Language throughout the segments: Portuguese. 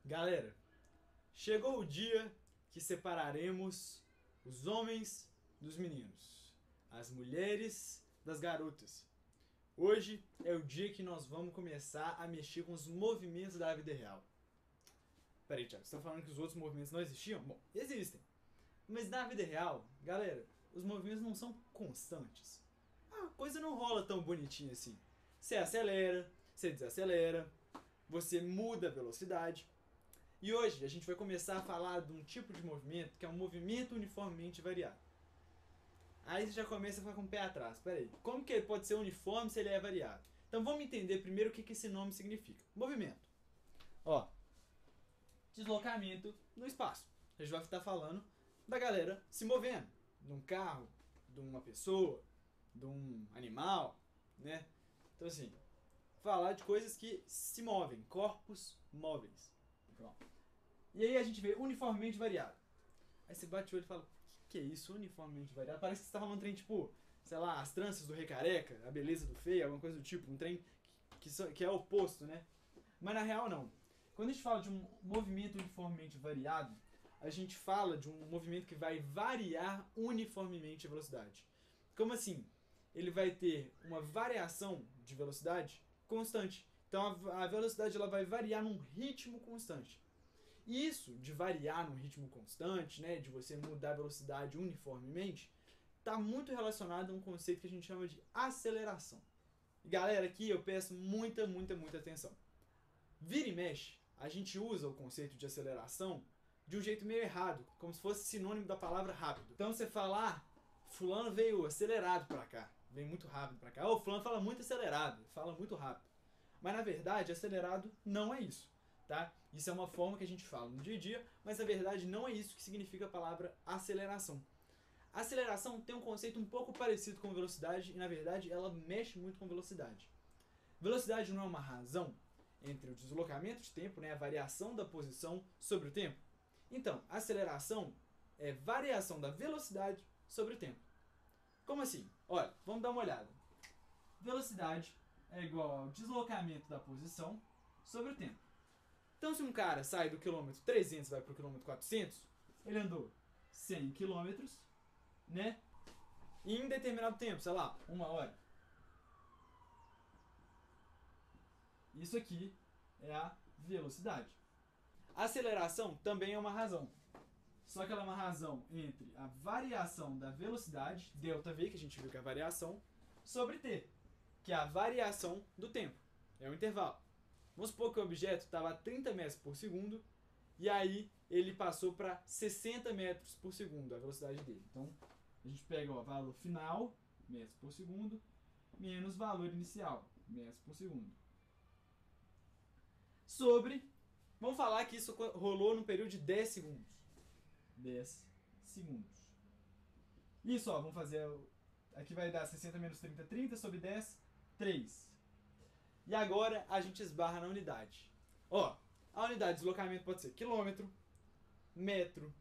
Galera, chegou o dia que separaremos os homens dos meninos, as mulheres das garotas. Hoje é o dia que nós vamos começar a mexer com os movimentos da vida real. Peraí, Thiago, você tá falando que os outros movimentos não existiam? Bom, existem. Mas na vida real, galera, os movimentos não são constantes. A coisa não rola tão bonitinha assim. Você acelera, você desacelera, você muda a velocidade. E hoje a gente vai começar a falar de um tipo de movimento que é um movimento uniformemente variado. Aí você já começa a ficar com o pé atrás. Pera aí, como que ele pode ser uniforme se ele é variado? Então vamos entender primeiro o que esse nome significa. Movimento. Ó, deslocamento no espaço. A gente vai estar falando da galera se movendo. De um carro, de uma pessoa, de um animal, né? Então assim, falar de coisas que se movem, corpos móveis. Pronto. E aí a gente vê uniformemente variado. Aí você bate o olho e fala, o que é isso, uniformemente variado? Parece que você tá falando um trem tipo, sei lá, as tranças do Rei Careca, a beleza do feio, alguma coisa do tipo, um trem que é oposto, né? Mas na real não. Quando a gente fala de um movimento uniformemente variado, a gente fala de um movimento que vai variar uniformemente a velocidade. Como assim? Ele vai ter uma variação de velocidade constante. Então a velocidade ela vai variar num ritmo constante. E isso de variar num ritmo constante, né, de você mudar a velocidade uniformemente, está muito relacionado a um conceito que a gente chama de aceleração. E galera, aqui eu peço muita atenção. Vira e mexe, a gente usa o conceito de aceleração de um jeito meio errado, como se fosse sinônimo da palavra rápido. Então você fala, fulano veio acelerado para cá, veio muito rápido para cá. Ou fulano fala muito acelerado, fala muito rápido. Mas na verdade, acelerado não é isso, tá? Isso é uma forma que a gente fala no dia a dia, mas na verdade não é isso que significa a palavra aceleração. A aceleração tem um conceito um pouco parecido com velocidade e na verdade ela mexe muito com velocidade. Velocidade não é uma razão entre o deslocamento de tempo, né, a variação da posição sobre o tempo. Então, aceleração é variação da velocidade sobre o tempo. Como assim? Olha, vamos dar uma olhada. Velocidade é igual ao deslocamento da posição sobre o tempo. Então, se um cara sai do quilômetro 300 e vai para o quilômetro 400, ele andou 100 quilômetros, né? Em determinado tempo, sei lá, 1 hora. Isso aqui é a velocidade. A aceleração também é uma razão. Só que ela é uma razão entre a variação da velocidade, ΔV, que a gente viu que é a variação, sobre t, que é a variação do tempo. É o intervalo. Vamos supor que o objeto estava a 30 metros por segundo e aí ele passou para 60 metros por segundo, a velocidade dele. Então, a gente pega o valor final, metros por segundo, menos valor inicial, metros por segundo. Sobre, vamos falar que isso rolou no período de 10 segundos. 10 segundos. Isso, ó, vamos fazer, aqui vai dar 60 menos 30, 30 sobre 10, 3. E agora a gente esbarra na unidade. Ó, a unidade de deslocamento pode ser quilômetro, metro,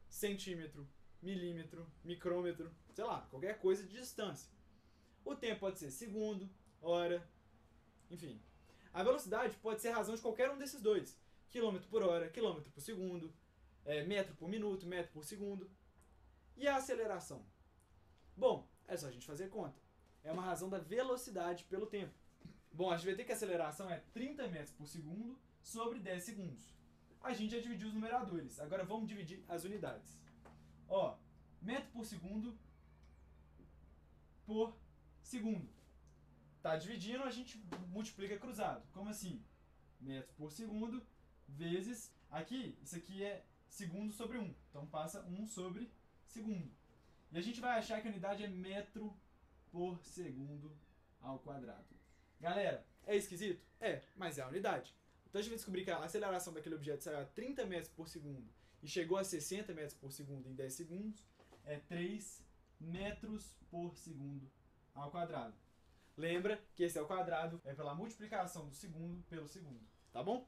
centímetro, milímetro, micrômetro, sei lá, qualquer coisa de distância. O tempo pode ser segundo, hora, enfim. A velocidade pode ser a razão de qualquer um desses dois. Quilômetro por hora, quilômetro por segundo, metro por minuto, metro por segundo. E a aceleração? Bom, é só a gente fazer conta. É uma razão da velocidade pelo tempo. Bom, a gente vai ter que a aceleração é 30 metros por segundo sobre 10 segundos. A gente já dividiu os numeradores. Agora vamos dividir as unidades. Ó, metro por segundo por segundo. Tá dividindo, a gente multiplica cruzado. Como assim? Metros por segundo vezes... Aqui, isso aqui é segundo sobre 1. Então passa 1 sobre segundo. E a gente vai achar que a unidade é metro por segundo ao quadrado. Galera, é esquisito? É, mas é a unidade. Então a gente vai descobrir que a aceleração daquele objeto saiu a 30 metros por segundo e chegou a 60 metros por segundo em 10 segundos. É 3 metros por segundo ao quadrado. Lembra que esse ao quadrado é pela multiplicação do segundo pelo segundo. Tá bom?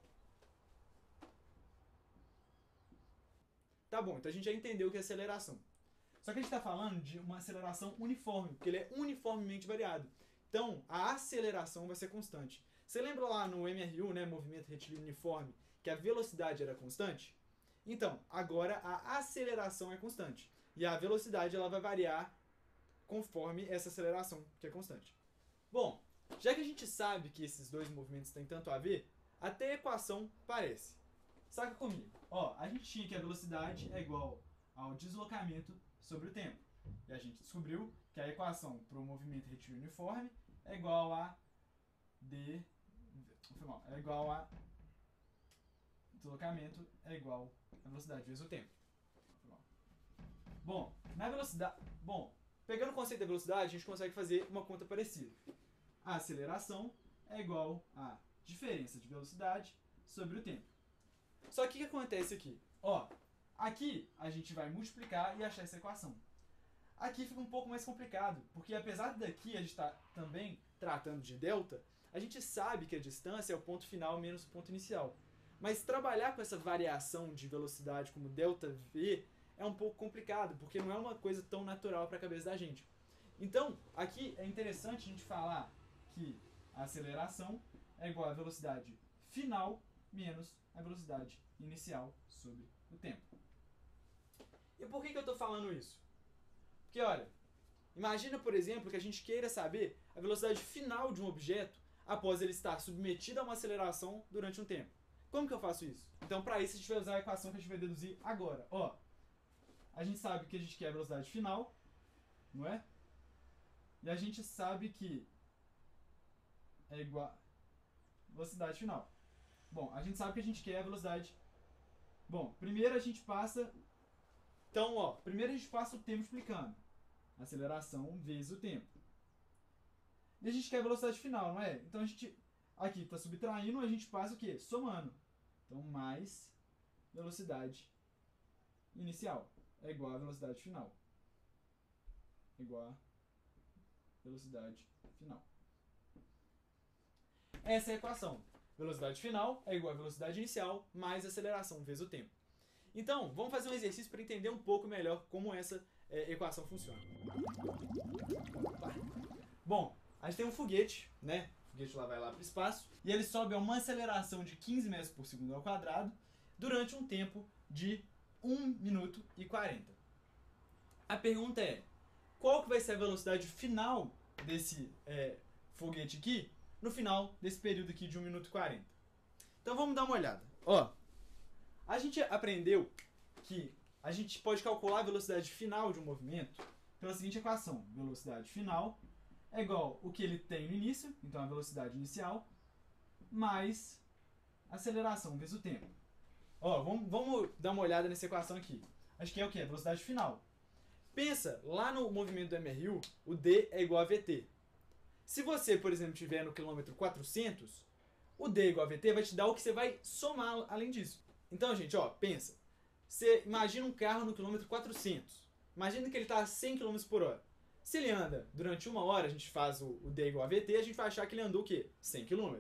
Tá bom, então a gente já entendeu o que é aceleração. Só que a gente está falando de uma aceleração uniforme, porque ele é uniformemente variado. Então, a aceleração vai ser constante. Você lembra lá no MRU, né, movimento retilíneo uniforme, que a velocidade era constante? Então, agora a aceleração é constante. E a velocidade ela vai variar conforme essa aceleração, que é constante. Bom, já que a gente sabe que esses dois movimentos têm tanto a ver, até a equação parece. Saca comigo. Ó, a gente tinha que a velocidade é igual ao deslocamento sobre o tempo. E a gente descobriu que a equação para o movimento retilíneo uniforme é igual a é igual a deslocamento é igual a velocidade vezes o tempo. Bom, na velocidade, pegando o conceito da velocidade, a gente consegue fazer uma conta parecida. A aceleração é igual a diferença de velocidade sobre o tempo. Só que o que acontece aqui? Ó, aqui a gente vai multiplicar e achar essa equação. Aqui fica um pouco mais complicado, porque apesar daqui a gente estar também tratando de delta, a gente sabe que a distância é o ponto final menos o ponto inicial. Mas trabalhar com essa variação de velocidade como ΔV é um pouco complicado, porque não é uma coisa tão natural para a cabeça da gente. Então, aqui é interessante a gente falar que a aceleração é igual à velocidade final menos a velocidade inicial sobre o tempo. E por que eu estou falando isso? Porque, olha, imagina, por exemplo, que a gente queira saber a velocidade final de um objeto após ele estar submetido a uma aceleração durante um tempo. Como que eu faço isso? Então, para isso, a gente vai usar a equação que a gente vai deduzir agora. Ó, a gente sabe que a gente quer a velocidade final, não é? E a gente sabe que é igual a velocidade final. Bom, a gente sabe que a gente quer a velocidade... Bom, primeiro a gente passa... Então, ó, primeiro a gente passa o tempo explicando. Aceleração vezes o tempo. E a gente quer a velocidade final, não é? Então a gente... Aqui está subtraindo, a gente passa o quê? Somando. Então, mais velocidade inicial é igual a velocidade final. Igual a velocidade final. Essa é a equação. Velocidade final é igual a velocidade inicial mais aceleração vezes o tempo. Então, vamos fazer um exercício para entender um pouco melhor como essa equação funciona. Bom, a gente tem um foguete, né? O foguete vai lá para o espaço e ele sobe a uma aceleração de 15 metros por segundo ao quadrado durante um tempo de 1 minuto e 40. A pergunta é, qual que vai ser a velocidade final desse foguete aqui no final desse período aqui de 1 minuto e 40? Então vamos dar uma olhada. Ó, a gente aprendeu que a gente pode calcular a velocidade final de um movimento pela seguinte equação. Velocidade final é igual ao que ele tem no início, então a velocidade inicial, mais aceleração vezes o tempo. Ó, vamos dar uma olhada nessa equação aqui. Acho que é o quê? Velocidade final. Pensa, lá no movimento do MRU, o D é igual a VT. Se você, por exemplo, estiver no quilômetro 400, o D igual a VT vai te dar o que você vai somar além disso. Então, gente, ó, pensa. Você imagina um carro no quilômetro 400. Imagina que ele está a 100 km por hora. Se ele anda durante 1 hora, a gente faz o D igual a VT, a gente vai achar que ele andou o quê? 100 km.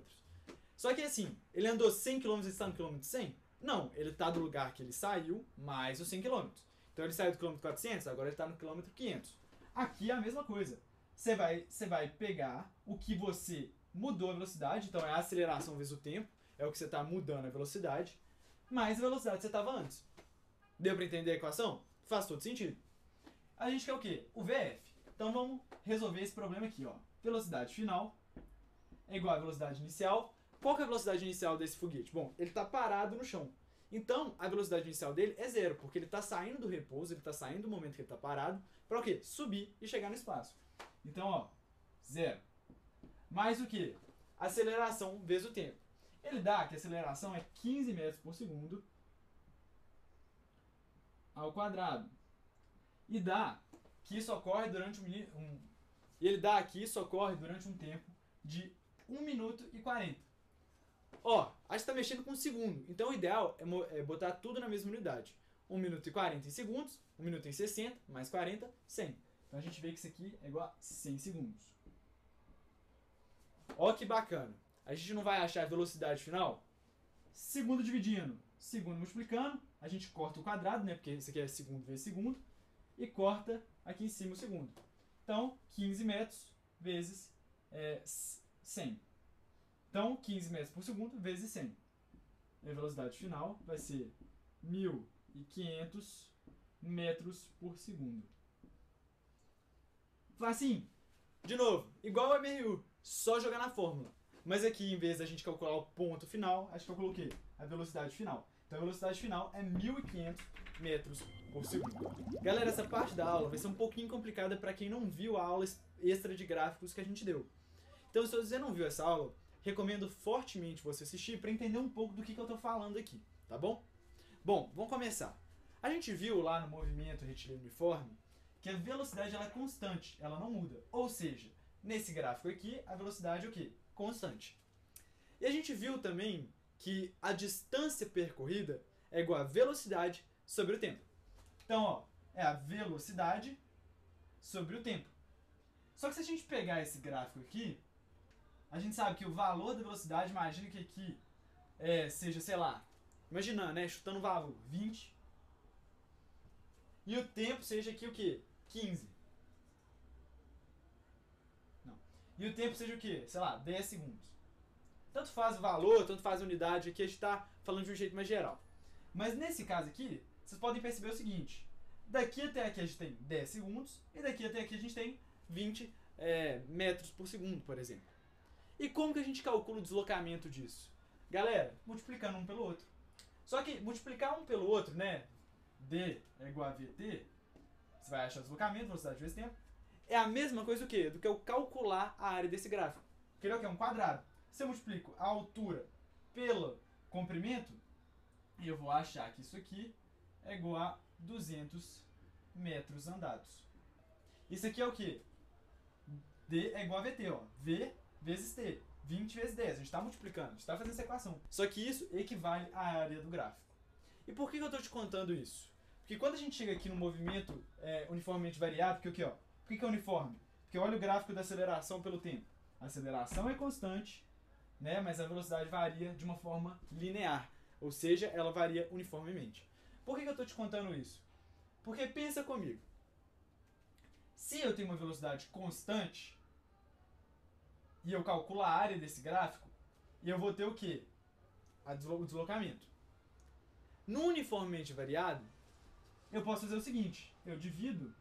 Só que assim, ele andou 100 km e está no quilômetro 100? Não, ele está do lugar que ele saiu, mais os 100 km. Então ele saiu do quilômetro 400, agora ele está no quilômetro 500. Aqui é a mesma coisa. Você vai pegar o que você mudou a velocidade, então é a aceleração vezes o tempo, é o que você está mudando a velocidade, mais a velocidade que você estava antes. Deu para entender a equação? Faz todo sentido. A gente quer o quê? O VF. Então vamos resolver esse problema aqui, ó. Velocidade final é igual à velocidade inicial. Qual que é a velocidade inicial desse foguete? Bom, ele está parado no chão. Então, a velocidade inicial dele é 0, porque ele está saindo do repouso, ele está saindo do momento que ele está parado, para o quê? Subir e chegar no espaço. Então, ó, 0. Mais o quê? Aceleração vezes o tempo. Ele dá que a aceleração é 15 metros por segundo ao quadrado. E dá que isso ocorre durante um tempo de 1 minuto e 40. Ó, a gente está mexendo com segundo, então o ideal é botar tudo na mesma unidade. 1 minuto e 40 em segundos, 1 minuto em 60, mais 40, 100. Então a gente vê que isso aqui é igual a 100 segundos. Ó que bacana. A gente não vai achar a velocidade final? Segundo dividindo, segundo multiplicando, a gente corta o quadrado, né? Porque isso aqui é segundo vezes segundo. E corta aqui em cima o segundo. Então, 15 metros vezes 100. Então, 15 metros por segundo vezes 100. E a velocidade final vai ser 1.500 metros por segundo. Facinho. De novo, igual ao MRU, só jogar na fórmula. Mas aqui, em vez da gente calcular o ponto final, a gente calculou o quê? A velocidade final. Então a velocidade final é 1.500 metros por segundo. Galera, essa parte da aula vai ser um pouquinho complicada para quem não viu a aula extra de gráficos que a gente deu. Então, se você não viu essa aula, recomendo fortemente você assistir para entender um pouco do que eu estou falando aqui, tá bom? Bom, vamos começar. A gente viu lá no movimento retilíneo uniforme que a velocidade ela é constante, ela não muda. Ou seja, nesse gráfico aqui, a velocidade é o quê? Constante. E a gente viu também que a distância percorrida é igual a velocidade sobre o tempo. Então, ó, é a velocidade sobre o tempo. Só que se a gente pegar esse gráfico aqui, a gente sabe que o valor da velocidade, imagina que aqui seja, sei lá, imaginando, né, chutando um valor, 20. E o tempo seja aqui o quê? 15. Não. E o tempo seja o quê? Sei lá, 10 segundos. Tanto faz o valor, tanto faz a unidade, aqui a gente está falando de um jeito mais geral. Mas nesse caso aqui, vocês podem perceber o seguinte. Daqui até aqui a gente tem 10 segundos e daqui até aqui a gente tem 20 metros por segundo, por exemplo. E como que a gente calcula o deslocamento disso? Galera, multiplicando um pelo outro. Só que multiplicar um pelo outro, né? D é igual a VT, você vai achar o deslocamento, velocidade vezes tempo, é a mesma coisa do que eu calcular a área desse gráfico. Que é o que? É um quadrado. Se eu multiplico a altura pelo comprimento, eu vou achar que isso aqui é igual a 200 metros andados. Isso aqui é o que? D é igual a VT, ó. V vezes T. 20 vezes 10. A gente está multiplicando, a gente está fazendo essa equação. Só que isso equivale à área do gráfico. E por que eu estou te contando isso? Porque quando a gente chega aqui no movimento uniformemente variado, porque o que, ó? Por que é uniforme? Porque olha o gráfico da aceleração pelo tempo. A aceleração é constante, né? Mas a velocidade varia de uma forma linear. Ou seja, ela varia uniformemente. Por que eu estou te contando isso? Porque pensa comigo. Se eu tenho uma velocidade constante e eu calculo a área desse gráfico, eu vou ter o quê? O deslocamento. No uniformemente variado, eu posso fazer o seguinte. Eu divido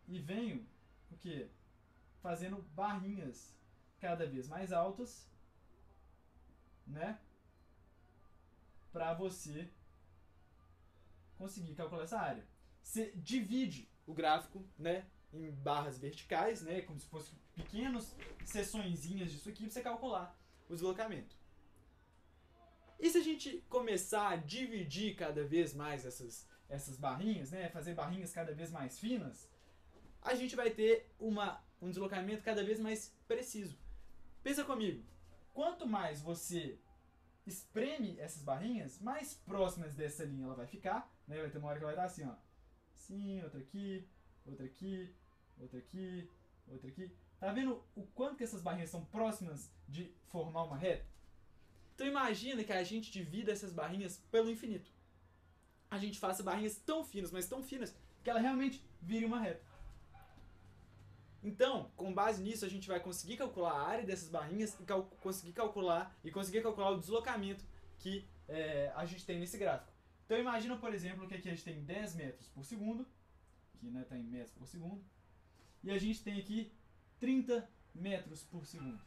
e venho o quê? Fazendo barrinhas cada vez mais altas, né? Para você conseguir calcular essa área. Você divide o gráfico, né, em barras verticais, né, como se fossem pequenas seçõezinhas disso aqui para você calcular o deslocamento. E se a gente começar a dividir cada vez mais essas barrinhas, né, fazer barrinhas cada vez mais finas, a gente vai ter um deslocamento cada vez mais preciso. Pensa comigo, quanto mais você espreme essas barrinhas, mais próximas dessa linha ela vai ficar, né? Vai ter uma hora que ela vai estar assim, ó. Assim, outra aqui, outra aqui, outra aqui, outra aqui. Tá vendo o quanto que essas barrinhas são próximas de formar uma reta? Então imagina que a gente divida essas barrinhas pelo infinito. A gente faça barrinhas tão finas, mas tão finas, que ela realmente vire uma reta. Então, com base nisso, a gente vai conseguir calcular a área dessas barrinhas e conseguir calcular o deslocamento que a gente tem nesse gráfico. Então imagina, por exemplo, que aqui a gente tem 10 metros por segundo, aqui está em metros por segundo, e a gente tem aqui 30 metros por segundo.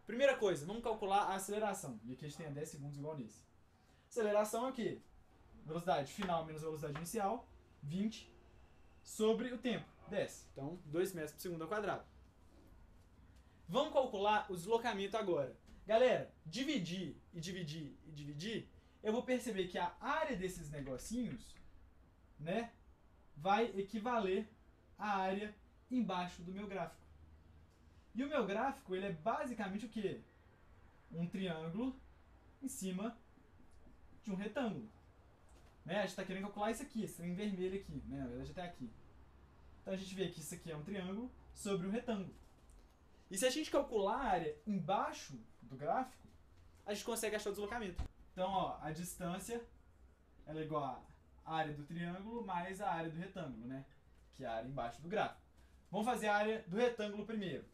Primeira coisa, vamos calcular a aceleração. E aqui a gente tem 10 segundos igual nesse. Aceleração é o quê? Velocidade final menos velocidade inicial, 20, sobre o tempo, 10. Então, 2 metros por segundo ao quadrado. Vamos calcular o deslocamento agora. Galera, dividir e dividir e dividir, eu vou perceber que a área desses negocinhos, né, vai equivaler à área embaixo do meu gráfico. E o meu gráfico, ele é basicamente o quê? Um triângulo em cima de um retângulo. Né? A gente está querendo calcular isso aqui, esse trem vermelho aqui, né? Na verdade até aqui. Então a gente vê que isso aqui é um triângulo sobre um retângulo. E se a gente calcular a área embaixo do gráfico, a gente consegue achar o deslocamento. Então, ó, a distância ela é igual à área do triângulo mais a área do retângulo, né? Que é a área embaixo do gráfico. Vamos fazer a área do retângulo primeiro.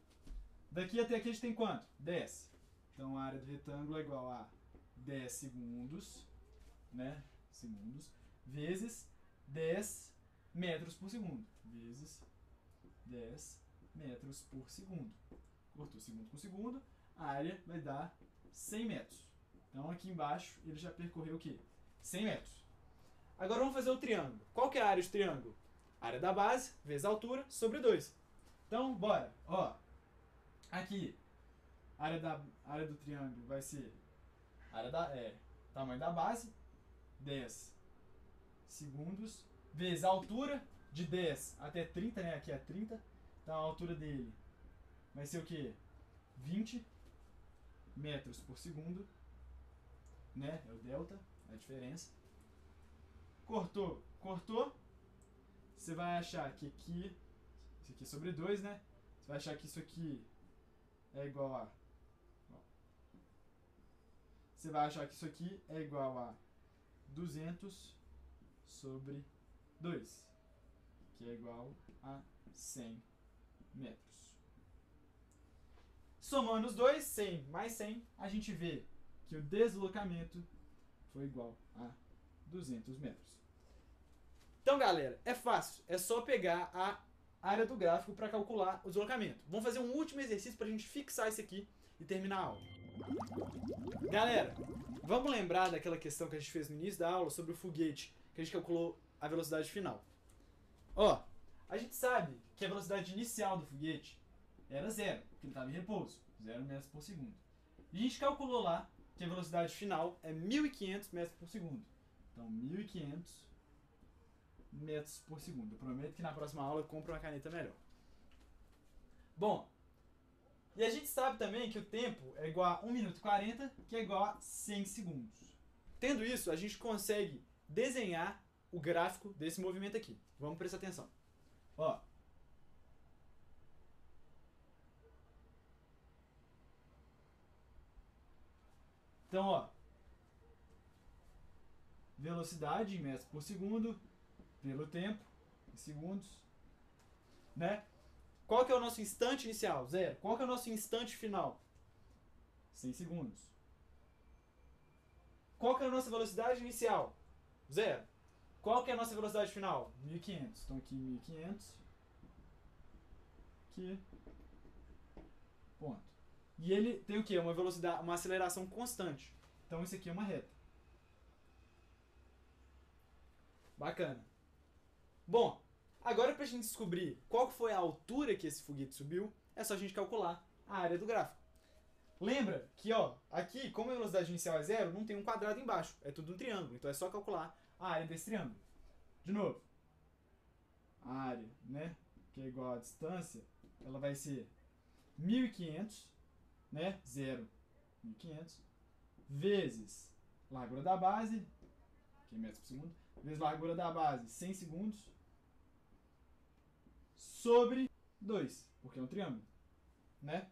Daqui até aqui a gente tem quanto? 10. Então a área do retângulo é igual a 10 segundos, né? Segundos, vezes 10 metros por segundo. Vezes 10 metros por segundo. Cortou segundo com segundo, a área vai dar 100 metros. Então aqui embaixo ele já percorreu o quê? 100 metros. Agora vamos fazer o triângulo. Qual que é a área do triângulo? Área da base vezes a altura sobre 2. Então, bora. Ó, aqui, área do triângulo vai ser tamanho da base, 10 segundos, vezes a altura, de 10 até 30, né? Aqui é 30. Então a altura dele vai ser o quê? 20 metros por segundo, né? É o delta, a diferença. Cortou. Você vai achar que aqui, isso aqui é sobre 2, né? Você vai achar que isso aqui é igual a... Você vai achar que isso aqui é igual a 200 sobre 2, que é igual a 100 metros. Somando os dois, 100 mais 100, a gente vê que o deslocamento foi igual a 200 metros. Então, galera, é fácil. É só pegar a área do gráfico para calcular o deslocamento. Vamos fazer um último exercício para a gente fixar isso aqui e terminar a aula. Galera, vamos lembrar daquela questão que a gente fez no início da aula sobre o foguete, que a gente calculou a velocidade final. Ó, a gente sabe que a velocidade inicial do foguete era 0, porque ele estava em repouso, 0 metros por segundo. E a gente calculou lá que a velocidade final é 1.500 metros por segundo. Então, 1.500 metros por segundo. Eu prometo que na próxima aula eu compro uma caneta melhor. Bom, e a gente sabe também que o tempo é igual a 1 minuto e 40, que é igual a 100 segundos. Tendo isso, a gente consegue desenhar o gráfico desse movimento aqui. Vamos prestar atenção. Ó. Então, ó. Velocidade em metros por segundo, pelo tempo, em segundos, né? Qual que é o nosso instante inicial? 0. Qual que é o nosso instante final? 100 segundos. Qual que é a nossa velocidade inicial? 0. Qual que é a nossa velocidade final? 1.500. Então aqui 1.500. Aqui. Ponto. E ele tem o quê? Uma velocidade, uma aceleração constante. Então isso aqui é uma reta. Bacana. Bom, agora para a gente descobrir qual foi a altura que esse foguete subiu, é só a gente calcular a área do gráfico. Lembra que, ó, aqui, como a velocidade inicial é 0, não tem um quadrado embaixo. É tudo um triângulo. Então é só calcular a área desse triângulo. De novo, a área, né, que é igual à distância, ela vai ser 1.500, né, 0, 1.500, vezes largura da base, que é metros por segundo, vezes largura da base, 100 segundos, sobre 2, porque é um triângulo, né?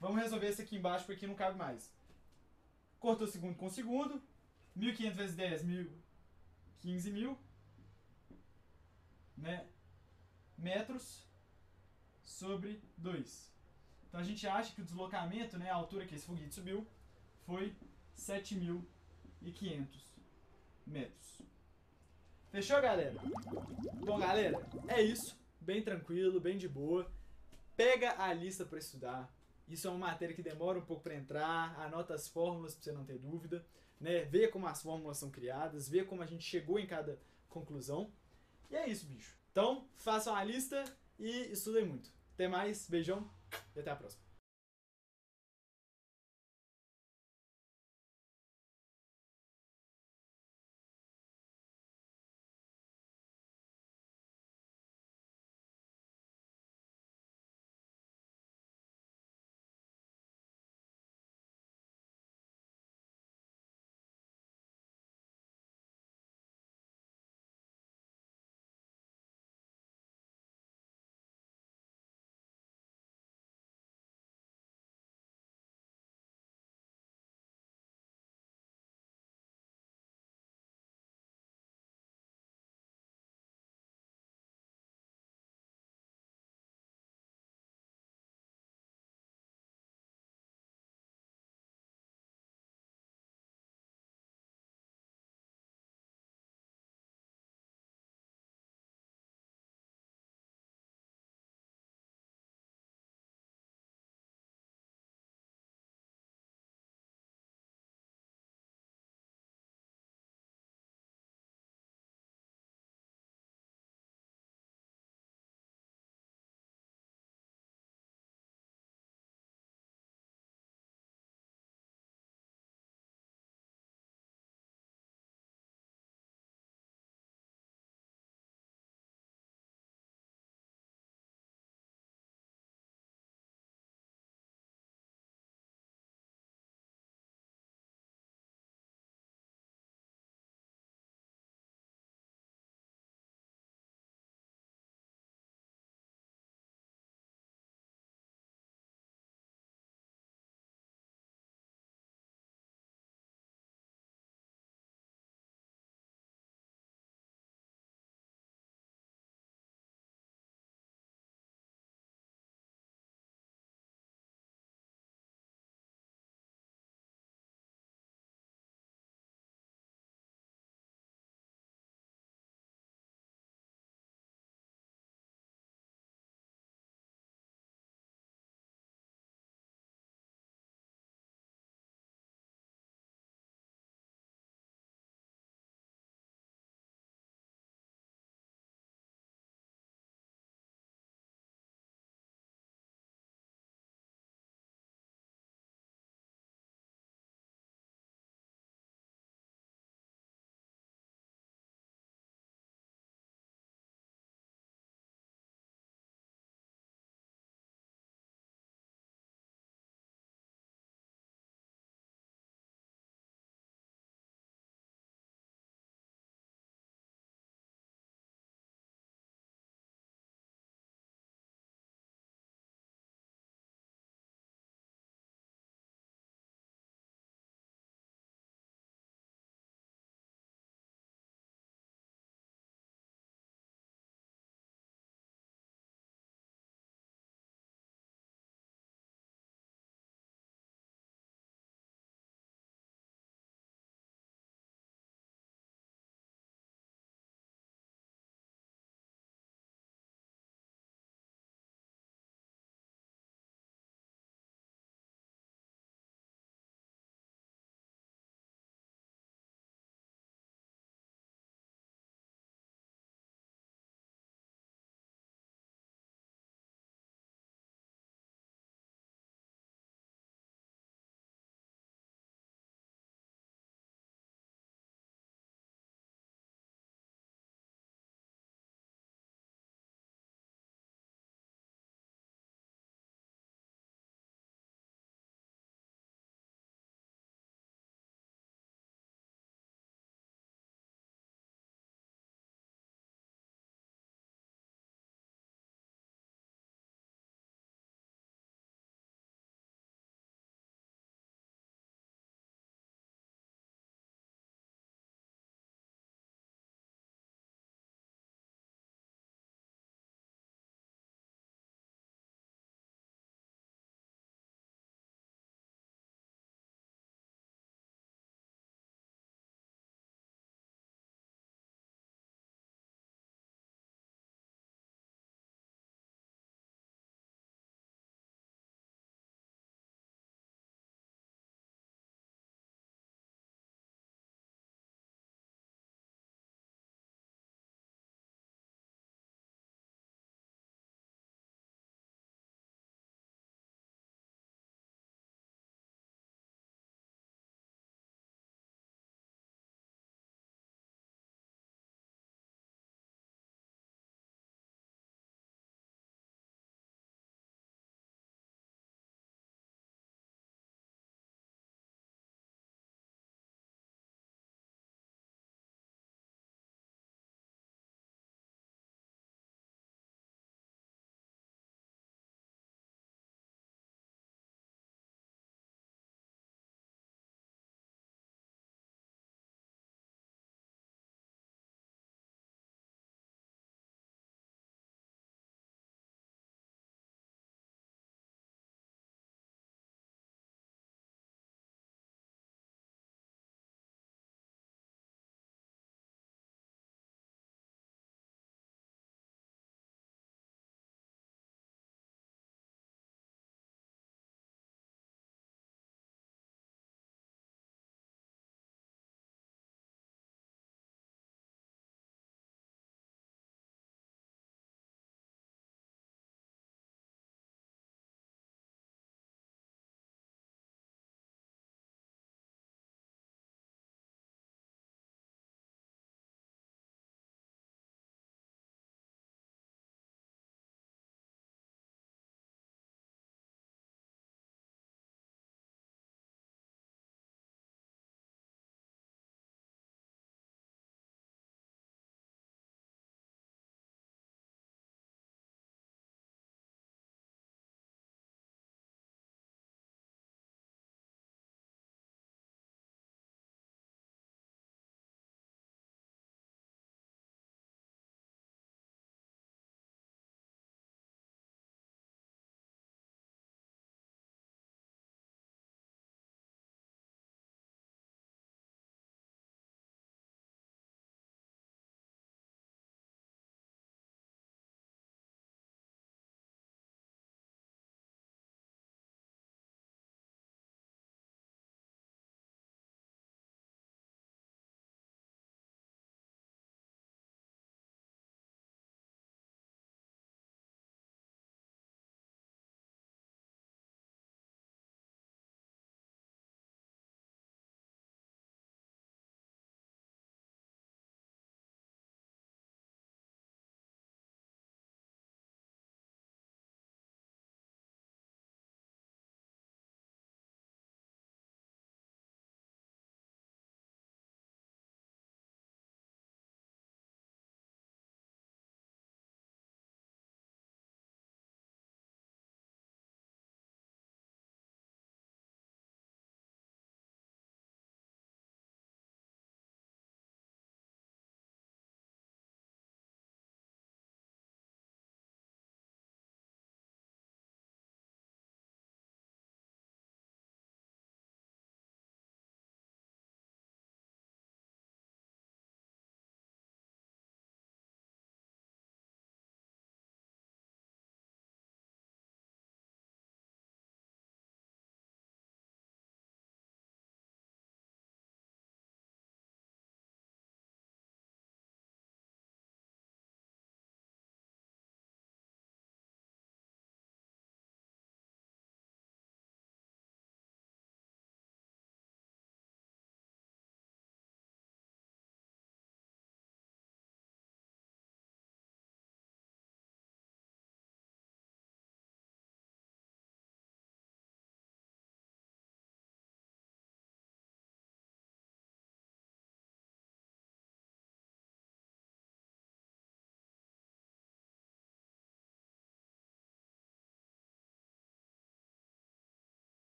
Vamos resolver esse aqui embaixo, porque aqui não cabe mais. Cortou segundo com segundo, 1.500 vezes 10, 15.000, né, metros sobre 2. Então a gente acha que o deslocamento, né, a altura que esse foguete subiu, foi 7.500 metros. Fechou, galera? Bom, galera, é isso. Bem tranquilo, bem de boa. Pega a lista para estudar. Isso é uma matéria que demora um pouco para entrar. Anota as fórmulas para você não ter dúvida, né? Vê como as fórmulas são criadas, vê como a gente chegou em cada conclusão. E é isso, bicho. Então, façam a lista e estudem muito. Até mais, beijão e até a próxima.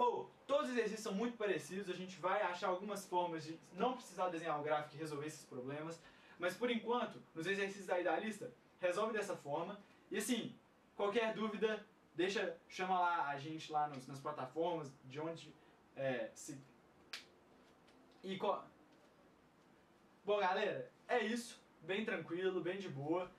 Ou, todos os exercícios são muito parecidos, a gente vai achar algumas formas de não precisar desenhar o gráfico e resolver esses problemas, mas por enquanto, nos exercícios da Idealista, resolve dessa forma. E assim, qualquer dúvida, chama lá a gente lá nas plataformas, de onde se... Bom, galera, é isso, bem tranquilo, bem de boa.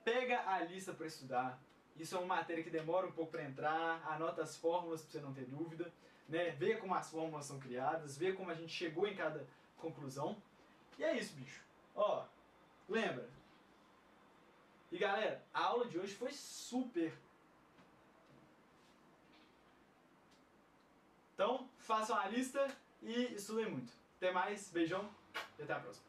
Pega a lista para estudar. Isso é uma matéria que demora um pouco para entrar, anota as fórmulas para você não ter dúvida, né? Vê como as fórmulas são criadas, vê como a gente chegou em cada conclusão. E é isso, bicho. Ó, lembra? E galera, a aula de hoje foi super. Então, façam a lista e estudem muito. Até mais, beijão e até a próxima.